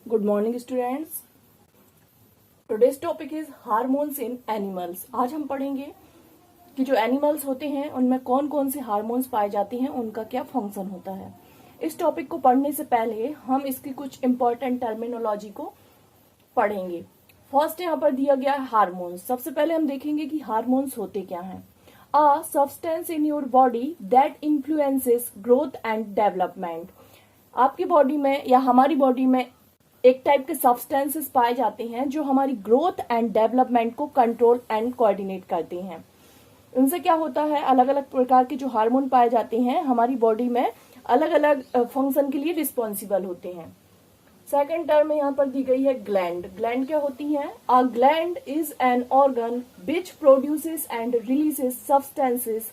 Good morning students. Today's topic is hormones in animals. आज हम पढ़ेंगे कि जो एनिमल्स होते हैं उनमें कौन कौन से हार्मोन्स पाए जाते हैं, उनका क्या फंक्शन होता है। इस टॉपिक को पढ़ने से पहले हम इसकी कुछ इंपॉर्टेंट टर्मिनोलॉजी को पढ़ेंगे। फर्स्ट यहाँ पर दिया गया है हार्मोन्स। सबसे पहले हम देखेंगे कि हार्मोन्स होते क्या हैं। A substance in your body that influences growth and development. आपकी बॉडी में या हमारी बॉडी में एक टाइप के सब्सटेंसेस पाए जाते हैं जो हमारी ग्रोथ एंड डेवलपमेंट को कंट्रोल एंड कोऑर्डिनेट करते हैं। इनसे क्या होता है, अलग अलग प्रकार के जो हार्मोन पाए जाते हैं हमारी बॉडी में अलग अलग फंक्शन के लिए रिस्पॉन्सिबल होते हैं। सेकेंड टर्म यहाँ पर दी गई है ग्लैंड। ग्लैंड क्या होती है? A gland is an organ which produces and releases substances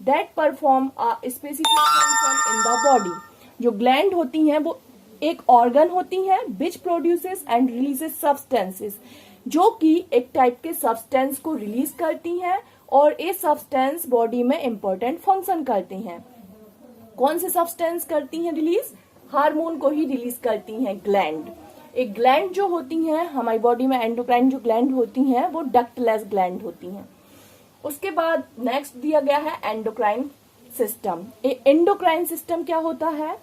that perform a specific function in the body. जो ग्लैंड होती हैं वो एक ऑर्गन होती है which produces and releases substances, जो कि एक टाइप के सब्सटेंस को रिलीज करती हैं और ये सब्सटेंस बॉडी में इंपॉर्टेंट फंक्शन करते हैं। कौन से सब्सटेंस करती हैं रिलीज? हार्मोन को ही रिलीज करती हैं ग्लैंड। एक ग्लैंड जो होती हैं हमारी बॉडी में, एंडोक्राइन जो ग्लैंड होती हैं वो डक्टलेस ग्लैंड होती हैं। उसके बाद नेक्स्ट दिया गया है एंडोक्राइन सिस्टम। एंडोक्राइन सिस्टम क्या होता है?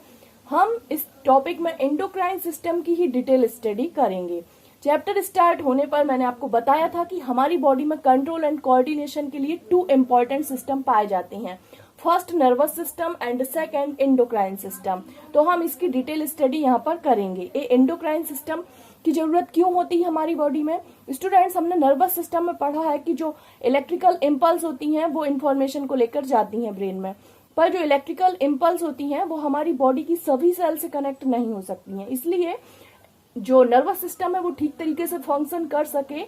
हम इस टॉपिक में एंडोक्राइन सिस्टम की ही डिटेल स्टडी करेंगे। चैप्टर स्टार्ट होने पर मैंने आपको बताया था कि हमारी बॉडी में कंट्रोल एंड कोऑर्डिनेशन के लिए 2 इंपॉर्टेंट सिस्टम पाए जाते हैं, first nervous system and second endocrine system. तो हम इसकी डिटेल स्टडी यहाँ पर करेंगे। ये एंडोक्राइन सिस्टम की जरूरत क्यों होती है हमारी बॉडी में? स्टूडेंट्स, हमने नर्वस सिस्टम में पढ़ा है कि जो इलेक्ट्रिकल इम्पल्स होती हैं वो इन्फॉर्मेशन को लेकर जाती हैं ब्रेन में, पर जो इलेक्ट्रिकल इम्पल्स होती हैं वो हमारी बॉडी की सभी सेल से कनेक्ट नहीं हो सकती हैं। इसलिए जो नर्वस सिस्टम है वो ठीक तरीके से फंक्शन कर सके,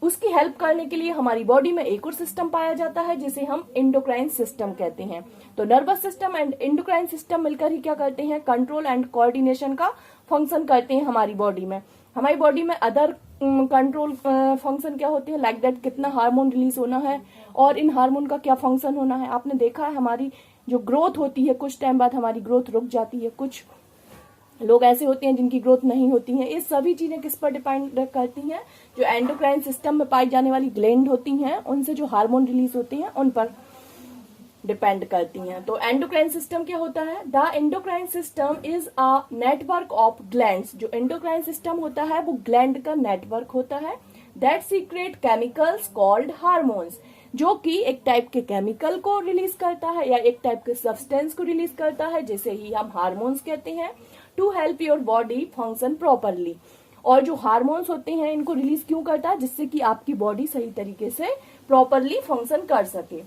उसकी हेल्प करने के लिए हमारी बॉडी में एक और सिस्टम पाया जाता है जिसे हम एंडोक्राइन सिस्टम कहते हैं। तो nervous system and endocrine system मिलकर ही क्या करते हैं? कंट्रोल एंड कोऑर्डिनेशन का फंक्शन करते हैं हमारी बॉडी में। हमारी बॉडी में अदर कंट्रोल फंक्शन क्या होते हैं, लाइक दैट कितना हार्मोन रिलीज होना है और इन हार्मोन का क्या फंक्शन होना है। आपने देखा है हमारी जो ग्रोथ होती है कुछ टाइम बाद हमारी ग्रोथ रुक जाती है, कुछ लोग ऐसे होते हैं जिनकी ग्रोथ नहीं होती है। ये सभी चीजें किस पर डिपेंड करती हैं? जो एंडोक्राइन सिस्टम में पाई जाने वाली ग्लैंड होती हैं उनसे जो हार्मोन रिलीज होते हैं उन पर डिपेंड करती हैं। तो एंडोक्राइन सिस्टम क्या होता है? The endocrine system is a network of glands. जो एंडोक्राइन सिस्टम होता है वो ग्लैंड का नेटवर्क होता है that secret chemicals called hormones, जो कि एक टाइप के केमिकल को रिलीज करता है या एक टाइप के सब्सटेंस को रिलीज करता है, जिसे ही हम हार्मोन्स कहते हैं, to help your body function properly. और जो हार्मोन्स होते हैं इनको रिलीज क्यों करता है? जिससे कि आपकी बॉडी सही तरीके से प्रॉपरली फंक्शन कर सके।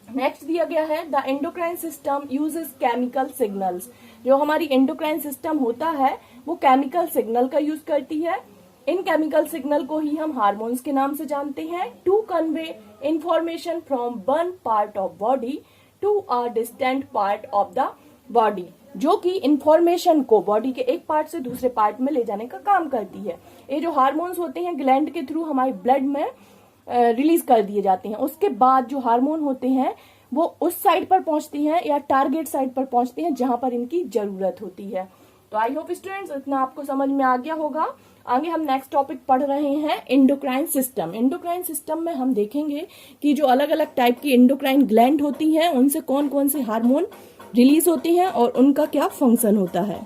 नेक्स्ट दिया गया है the endocrine system uses chemical signals. जो हमारी एंडोक्राइन सिस्टम होता है वो केमिकल सिग्नल का यूज करती है। इन केमिकल सिग्नल को ही हम हार्मोन्स के नाम से जानते हैं। To convey information from one part of body to a distant part of the body, जो कि इंफॉर्मेशन को बॉडी के एक पार्ट से दूसरे पार्ट में ले जाने का काम करती है। ये जो हार्मोन्स होते हैं ग्लैंड के थ्रू हमारे ब्लड में रिलीज कर दिए जाते हैं। उसके बाद जो हार्मोन होते हैं वो उस साइड पर पहुंचते हैं या टारगेट साइड पर पहुंचते हैं जहां पर इनकी जरूरत होती है। तो आई होप स्टूडेंट्स इतना आपको समझ में आ गया होगा। आगे हम नेक्स्ट टॉपिक पढ़ रहे हैं एंडोक्राइन सिस्टम। एंडोक्राइन सिस्टम में हम देखेंगे कि जो अलग अलग टाइप की एंडोक्राइन ग्लैंड होती हैं उनसे कौन कौन से हार्मोन रिलीज होते हैं और उनका क्या फंक्शन होता है।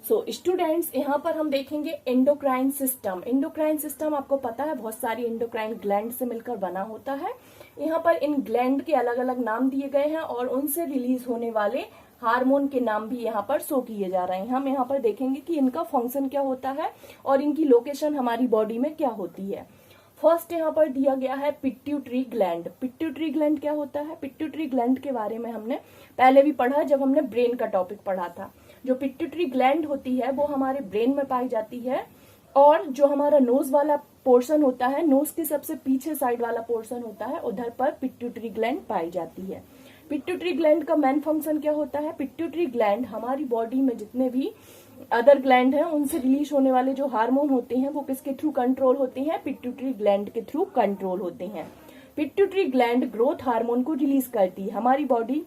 सो स्टूडेंट्स, यहाँ पर हम देखेंगे एंडोक्राइन सिस्टम। एंडोक्राइन सिस्टम आपको पता है बहुत सारी एंडोक्राइन ग्लैंड से मिलकर बना होता है। यहाँ पर इन ग्लैंड के अलग अलग नाम दिए गए हैं और उनसे रिलीज होने वाले हार्मोन के नाम भी यहाँ पर शो किए जा रहे हैं। हम यहाँ पर देखेंगे कि इनका फंक्शन क्या होता है और इनकी लोकेशन हमारी बॉडी में क्या होती है। फर्स्ट यहाँ पर दिया गया है पिट्यूटरी ग्लैंड। पिट्यूटरी ग्लैंड क्या होता है? पिट्यूटरी ग्लैंड के बारे में हमने पहले भी पढ़ा जब हमने ब्रेन का टॉपिक पढ़ा था। जो पिट्यूटरी ग्लैंड होती है वो हमारे ब्रेन में पाई जाती है और जो हमारा नोज वाला पोर्शन होता है, नोज के सबसे पीछे साइड वाला पोर्शन होता है, उधर पर पिट्यूटरी ग्लैंड पाई जाती है। पिट्यूटरी ग्लैंड का मेन फंक्शन क्या होता है? पिट्यूटरी ग्लैंड हमारी बॉडी में जितने भी अदर ग्लैंड हैं उनसे रिलीज होने वाले जो हार्मोन होते हैं वो किसके थ्रू कंट्रोल होते हैं? पिट्यूटरी ग्लैंड के थ्रू कंट्रोल होते हैं। पिट्यूटरी ग्लैंड ग्रोथ हार्मोन को रिलीज करती है। हमारी बॉडी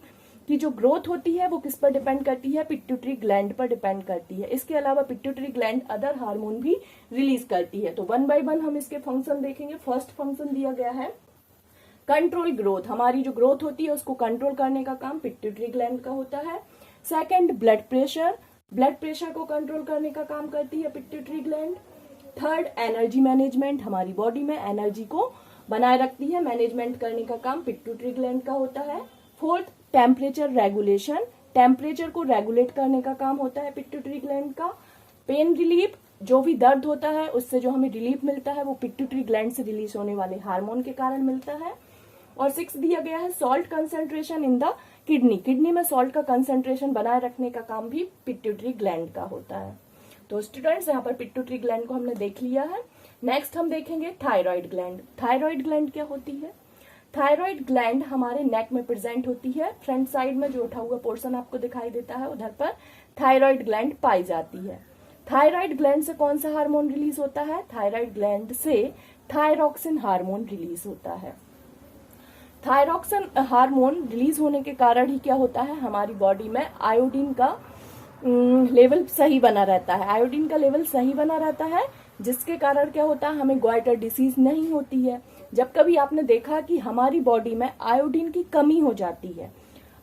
की जो ग्रोथ होती है वो किस पर डिपेंड करती है, पिट्यूटरी ग्लैंड पर डिपेंड करती है। इसके अलावा पिट्यूटरी ग्लैंड अदर हार्मोन भी रिलीज करती है। तो वन बाय वन हम इसके फंक्शन देखेंगे। फर्स्ट फंक्शन दिया गया है कंट्रोल ग्रोथ, हमारी जो ग्रोथ होती है उसको कंट्रोल करने का काम पिट्यूटरी ग्लैंड का होता है। Second blood pressure, blood pressure को कंट्रोल करने का काम करती है pituitary gland. Third energy management, हमारी बॉडी में एनर्जी को बनाए रखती है, मैनेजमेंट करने का काम पिट्यूटरी ग्लैंड का होता है। फोर्थ टेम्परेचर रेगुलेशन, टेम्परेचर को रेगुलेट करने का काम होता है पिट्यूटरी ग्लैंड का। पेन रिलीफ, जो भी दर्द होता है उससे जो हमें रिलीफ मिलता है वो पिट्यूटरी ग्लैंड से रिलीज होने वाले हार्मोन के कारण मिलता है। और 6 दिया गया है salt concentration in the kidney, kidney में सॉल्ट का कंसेंट्रेशन बनाए रखने का काम भी पिट्यूटरी ग्लैंड का होता है। तो स्टूडेंट्स यहाँ पर पिट्यूटरी ग्लैंड को हमने देख लिया है। नेक्स्ट हम देखेंगे थायराइड ग्लैंड। थायराइड ग्लैंड क्या होती है? थायराइड ग्लैंड हमारे नेक में प्रेजेंट होती है। फ्रंट साइड में जो उठा हुआ पोर्शन आपको दिखाई देता है उधर पर थायराइड ग्लैंड पाई जाती है। थायराइड ग्लैंड से कौन सा हार्मोन रिलीज होता है? थायराइड ग्लैंड से थायरॉक्सिन हार्मोन रिलीज होता है। थायरॉक्सिन हार्मोन रिलीज होने के कारण ही क्या होता है, हमारी बॉडी में आयोडीन का लेवल सही बना रहता है। आयोडीन का लेवल सही बना रहता है जिसके कारण क्या होता है, हमें ग्वाइटर डिसीज नहीं होती है। जब कभी आपने देखा कि हमारी बॉडी में आयोडीन की कमी हो जाती है,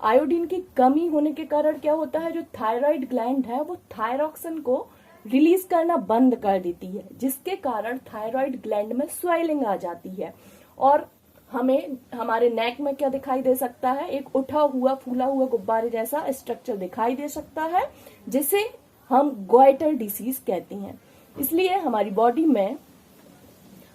आयोडीन की कमी होने के कारण क्या होता है, जो थायराइड ग्लैंड है वो थायरॉक्सिन को रिलीज करना बंद कर देती है, जिसके कारण थायराइड ग्लैंड में स्वेलिंग आ जाती है और हमें हमारे नेक में क्या दिखाई दे सकता है, एक उठा हुआ फूला हुआ गुब्बारे जैसा स्ट्रक्चर दिखाई दे सकता है जिसे हम ग्वाइटर डिसीज कहते हैं। इसलिए हमारी बॉडी में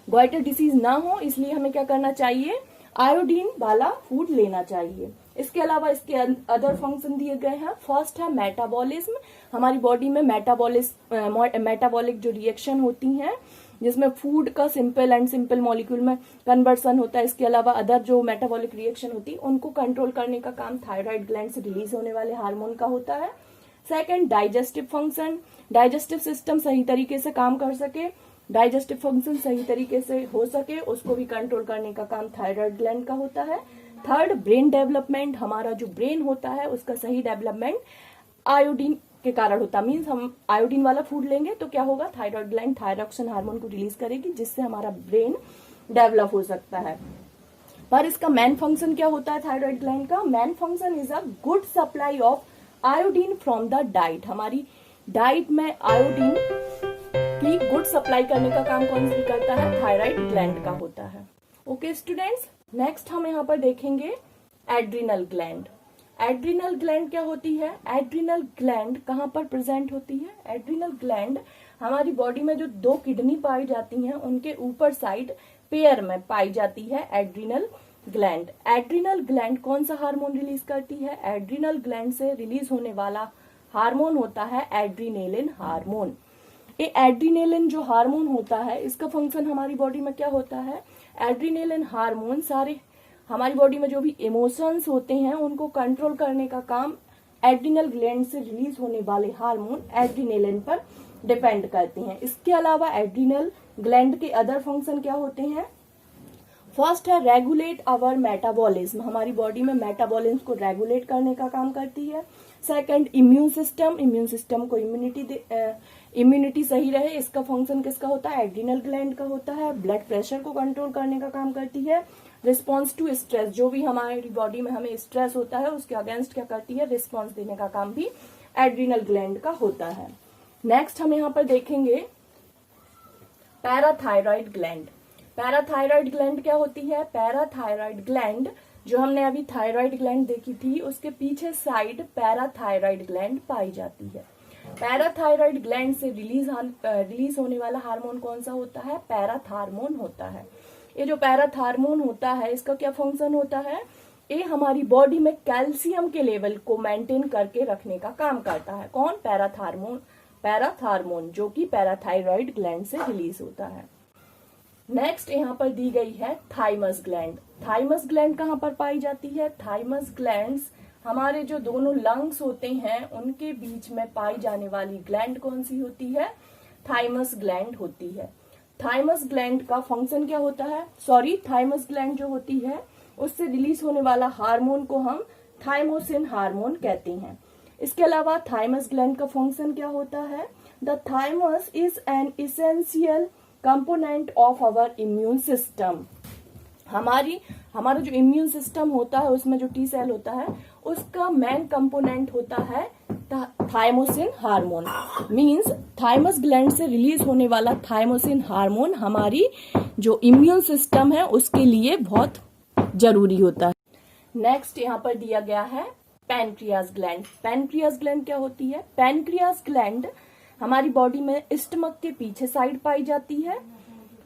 ग्वाइटर डिसीज ना हो इसलिए हमें क्या करना चाहिए, आयोडीन वाला फूड लेना चाहिए। इसके अलावा इसके अदर फंक्शन दिए गए हैं। फर्स्ट है मेटाबॉलिज्म, हमारी बॉडी में मेटाबॉलिक जो रिएक्शन होती हैं जिसमें फूड का सिंपल एंड सिंपल मॉलिक्यूल में कन्वर्सन होता है। इसके अलावा अदर जो मेटाबॉलिक रिएक्शन होती है उनको कंट्रोल करने का काम थायराइड ग्लैंड से रिलीज होने वाले हार्मोन का होता है। Second digestive function, digestive system सही तरीके से काम कर सके, डाइजेस्टिव फंक्शन सही तरीके से हो सके उसको भी कंट्रोल करने का काम थायराइड ग्लैंड का होता है। थर्ड ब्रेन डेवलपमेंट, हमारा जो ब्रेन होता है उसका सही डेवलपमेंट आयोडीन के कारण होता है। मीन्स हम आयोडीन वाला फूड लेंगे तो क्या होगा, थायराइड ग्लैंड थायरॉक्सिन हार्मोन को रिलीज करेगी जिससे हमारा ब्रेन डेवलप हो सकता है। पर इसका मेन फंक्शन क्या होता है थायराइड ग्लैंड का? Main function is a good supply of iodine from the diet, हमारी डाइट में आयोडीन की गुड सप्लाई करने का काम कौन सी करता है, थायराइड ग्लैंड का होता है। ओके स्टूडेंट्स, नेक्स्ट हम यहाँ पर देखेंगे एड्रिनल ग्लैंड। एड्रिनल ग्लैंड क्या होती है? एड्रिनल ग्लैंड कहाँ पर प्रेजेंट होती है? एड्रिनल ग्लैंड हमारी बॉडी में जो 2 किडनी पाई जाती हैं उनके ऊपर साइड पेयर में पाई जाती है एड्रिनल ग्लैंड। एड्रिनल ग्लैंड कौन सा हार्मोन रिलीज करती है? एड्रिनल ग्लैंड से रिलीज होने वाला हार्मोन होता है एड्रीनेलिन हार्मोन। ये एड्रीनेलिन जो हार्मोन होता है इसका फंक्शन हमारी बॉडी में क्या होता है, एड्रीनेलिन हार्मोन सारे हमारी बॉडी में जो भी इमोशंस होते हैं उनको कंट्रोल करने का काम एड्रिनल ग्लैंड से रिलीज होने वाले हार्मोन एड्रीनेलिन पर डिपेंड करते हैं। इसके अलावा एड्रिनल ग्लैंड के अदर फंक्शन क्या होते हैं? फर्स्ट है रेगुलेट आवर मेटाबॉलिज्म, हमारी बॉडी में मेटाबॉलिज्म को रेगुलेट करने का काम करती है। Second immune system, immune system को इम्यूनिटी सही रहे इसका फंक्शन किसका होता है, एड्रिनल ग्लैंड का होता है। ब्लड प्रेशर को कंट्रोल करने का काम करती है। रिस्पॉन्स टू स्ट्रेस, जो भी हमारी बॉडी में हमें स्ट्रेस होता है उसके अगेंस्ट क्या करती है, रिस्पॉन्स देने का काम भी एड्रिनल ग्लैंड का होता है। नेक्स्ट हम यहाँ पर देखेंगे पैराथायरॉइड ग्लैंड। पैराथायरॉइड ग्लैंड क्या होती है? पैराथायरॉइड ग्लैंड जो हमने अभी थायराइड ग्लैंड देखी थी उसके पीछे साइड पैराथायरॉइड ग्लैंड पाई जाती है। पैराथायरॉइड ग्लैंड से रिलीज होने वाला हार्मोन कौन सा होता है, पैराथार्मोन होता है। ये जो पैराथार्मोन होता है इसका क्या फंक्शन होता है, ये हमारी बॉडी में कैल्शियम के लेवल को मेंटेन करके रखने का काम करता है। कौन? पैराथार्मोन जो कि पैराथायरॉइड ग्लैंड से रिलीज होता है। नेक्स्ट यहाँ पर दी गई है थाइमस ग्लैंड। थाइमस ग्लैंड कहाँ पर पाई जाती है? थाइमस ग्लैंड्स हमारे जो दोनों लंग्स होते हैं उनके बीच में पाई जाने वाली ग्लैंड कौन सी होती है, थाइमस ग्लैंड होती है। थाइमस ग्लैंड का फंक्शन क्या होता है, थाइमस ग्लैंड जो होती है उससे रिलीज होने वाला हार्मोन को हम थाइमोसिन हार्मोन कहते हैं। इसके अलावा थाइमस ग्लैंड का फंक्शन क्या होता है? The thymus is an essential component of our immune system. हमारा जो इम्यून सिस्टम होता है उसमें जो टी सेल होता है उसका मेन कंपोनेंट होता है thymosin hormone. Means thymus gland से रिलीज होने वाला थाइमोसिन हार्मोन हमारी जो इम्यून सिस्टम है उसके लिए बहुत जरूरी होता है। नेक्स्ट यहाँ पर दिया गया है पैनक्रियास ग्लैंड। पैनक्रियास ग्लैंड क्या होती है? पैनक्रियास ग्लैंड हमारी बॉडी में स्टमक के पीछे साइड पाई जाती है,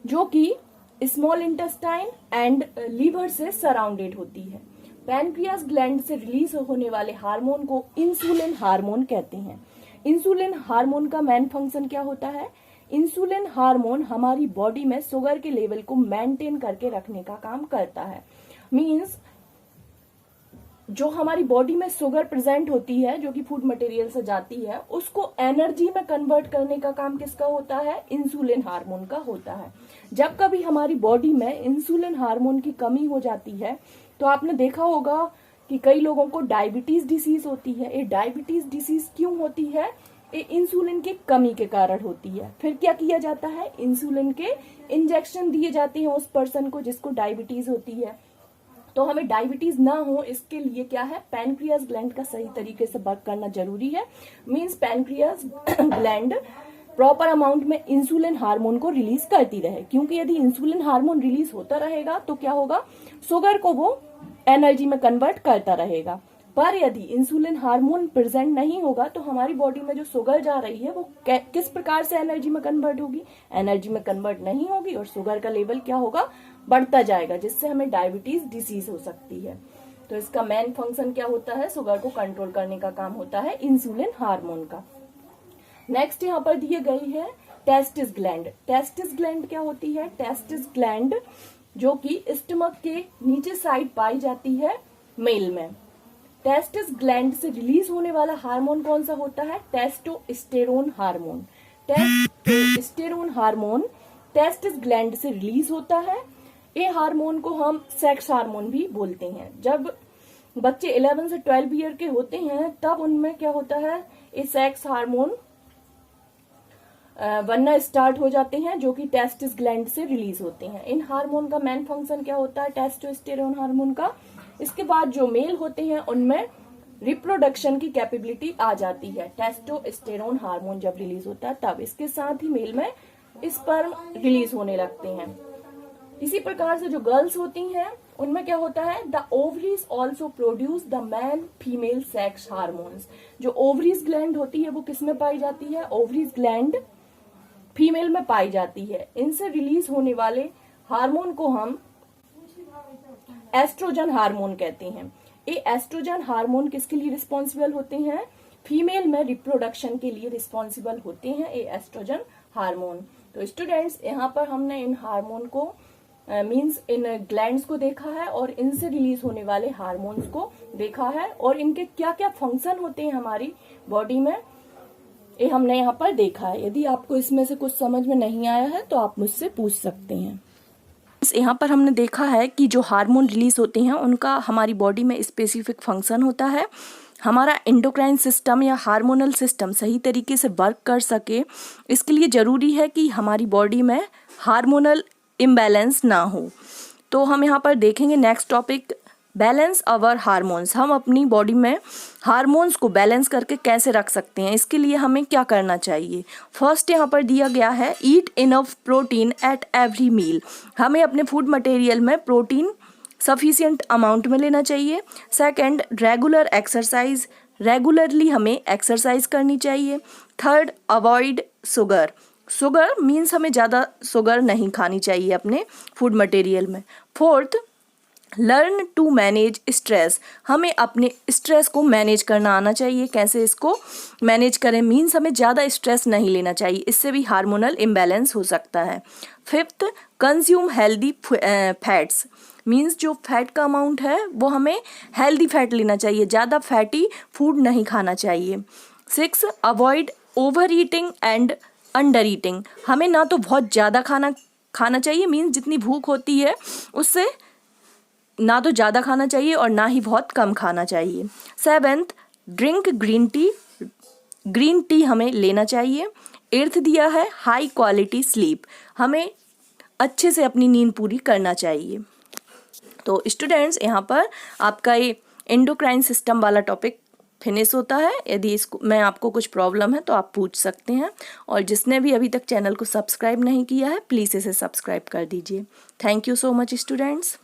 जो कि स्मॉल इंटेस्टाइन एंड लीवर से सराउंडेड होती है। पैनक्रियास ग्लैंड से रिलीज होने वाले हार्मोन को इंसुलिन हार्मोन कहते हैं। इंसुलिन हार्मोन का मेन फंक्शन क्या होता है? इंसुलिन हार्मोन हमारी बॉडी में शुगर के लेवल को मेंटेन करके रखने का काम करता है। मींस जो हमारी बॉडी में शुगर प्रेजेंट होती है, जो कि फूड मटेरियल से जाती है, उसको एनर्जी में कन्वर्ट करने का काम किसका होता है? इंसुलिन हार्मोन का होता है। जब कभी हमारी बॉडी में इंसुलिन हार्मोन की कमी हो जाती है तो आपने देखा होगा कि कई लोगों को डायबिटीज डिसीज होती है। ये डायबिटीज डिसीज क्यों होती है? ये इंसुलिन की कमी के कारण होती है। फिर क्या किया जाता है? इंसुलिन के इंजेक्शन दिए जाते हैं उस पर्सन को जिसको डायबिटीज होती है। तो हमें डायबिटीज ना हो इसके लिए क्या है? पैनक्रियास ग्लैंड का सही तरीके से वर्क करना जरूरी है। Means pancreas gland proper amount में इंसुलिन हार्मोन को रिलीज करती रहे, क्योंकि यदि इंसुलिन हार्मोन रिलीज होता रहेगा तो क्या होगा? शुगर को वो एनर्जी में कन्वर्ट करता रहेगा। पर यदि इंसुलिन हार्मोन प्रेजेंट नहीं होगा तो हमारी बॉडी में जो शुगर जा रही है वो किस प्रकार से एनर्जी में कन्वर्ट होगी? एनर्जी में कन्वर्ट नहीं होगी और शुगर का लेवल क्या होगा? बढ़ता जाएगा, जिससे हमें डायबिटीज डिसीज हो सकती है। तो इसका मेन फंक्शन क्या होता है? शुगर को कंट्रोल करने का काम होता है इंसुलिन हार्मोन का। नेक्स्ट यहाँ पर दिए गई है टेस्टिस ग्लैंड। टेस्टिस ग्लैंड क्या होती है? टेस्टिस ग्लैंड जो कि स्टमक के नीचे साइड पाई जाती है मेल में। टेस्टिस ग्लैंड से रिलीज होने वाला हार्मोन कौन सा होता है? Testosterone hormone. Testosterone hormone testis gland से रिलीज होता है। ये हार्मोन को हम सेक्स हार्मोन भी बोलते हैं। जब बच्चे 11 से 12 ईयर के होते हैं तब उनमें क्या होता है? ये सेक्स हार्मोन बनना स्टार्ट हो जाते हैं, जो कि टेस्टिस ग्लैंड से रिलीज होते हैं। इन हार्मोन का मेन फंक्शन क्या होता है? टेस्टोस्टेरोन हार्मोन का। इसके बाद जो मेल होते हैं उनमें रिप्रोडक्शन की कैपेबिलिटी आ जाती है। टेस्टोस्टेरोन हार्मोन जब रिलीज होता है तब इसके साथ ही मेल में स्पर्म रिलीज होने लगते हैं। इसी प्रकार से जो गर्ल्स होती हैं उनमें क्या होता है? The ovaries also produce the man female sex hormones. जो ओवरीज ग्लैंड होती है वो किस में पाई जाती है? ओवरीज ग्लैंड फीमेल में पाई जाती है। इनसे रिलीज होने वाले हार्मोन को हम एस्ट्रोजन हार्मोन कहते हैं। ये एस्ट्रोजन हार्मोन किसके लिए रिस्पॉन्सिबल होते हैं? फीमेल में रिप्रोडक्शन के लिए रिस्पॉन्सिबल होते हैं ये एस्ट्रोजन हार्मोन। तो स्टूडेंट्स, यहाँ पर हमने इन हार्मोन को मींस इन ग्लैंड्स को देखा है और इनसे रिलीज होने वाले हार्मोन्स को देखा है और इनके क्या क्या फंक्शन होते हैं हमारी बॉडी में, ये हमने यहाँ पर देखा है। यदि आपको इसमें से कुछ समझ में नहीं आया है तो आप मुझसे पूछ सकते हैं। यहाँ पर हमने देखा है कि जो हार्मोन रिलीज होते हैं उनका हमारी बॉडी में स्पेसिफिक फंक्शन होता है। हमारा एंडोक्राइन सिस्टम या हार्मोनल सिस्टम सही तरीके से वर्क कर सके, इसके लिए ज़रूरी है कि हमारी बॉडी में हार्मोनल इम्बैलेंस ना हो। तो हम यहाँ पर देखेंगे नेक्स्ट टॉपिक, बैलेंस अवर हार्मोन्स। हम अपनी बॉडी में हार्मोन्स को बैलेंस करके कैसे रख सकते हैं, इसके लिए हमें क्या करना चाहिए। फर्स्ट यहाँ पर दिया गया है eat enough protein at every meal. हमें अपने फूड मटेरियल में प्रोटीन सफिशिएंट अमाउंट में लेना चाहिए। सेकंड, रेगुलर एक्सरसाइज, रेगुलरली हमें एक्सरसाइज करनी चाहिए। Third, avoid sugar. Sugar means हमें ज़्यादा शुगर नहीं खानी चाहिए अपने फूड मटेरियल में। Fourth, learn to manage stress. हमें अपने स्ट्रेस को मैनेज करना आना चाहिए। कैसे इसको मैनेज करें, मीन्स हमें ज़्यादा स्ट्रेस नहीं लेना चाहिए, इससे भी हार्मोनल इम्बैलेंस हो सकता है। Fifth, consume healthy fats. Means जो फैट का अमाउंट है वो हमें हेल्दी फैट लेना चाहिए, ज़्यादा फैटी फूड नहीं खाना चाहिए। Six, avoid over eating and under eating. हमें ना तो बहुत ज़्यादा खाना चाहिए, मीन्स जितनी भूख होती है उससे ना तो ज़्यादा खाना चाहिए और ना ही बहुत कम खाना चाहिए। 7th, ड्रिंक ग्रीन टी हमें लेना चाहिए। 8th दिया है हाई क्वालिटी स्लीप, हमें अच्छे से अपनी नींद पूरी करना चाहिए। तो स्टूडेंट्स, यहाँ पर आपका ये एंडोक्राइन सिस्टम वाला टॉपिक फिनिश होता है। यदि इसको मैं आपको कुछ प्रॉब्लम है तो आप पूछ सकते हैं, और जिसने भी अभी तक चैनल को सब्सक्राइब नहीं किया है प्लीज़ इसे सब्सक्राइब कर दीजिए। Thank you so much students.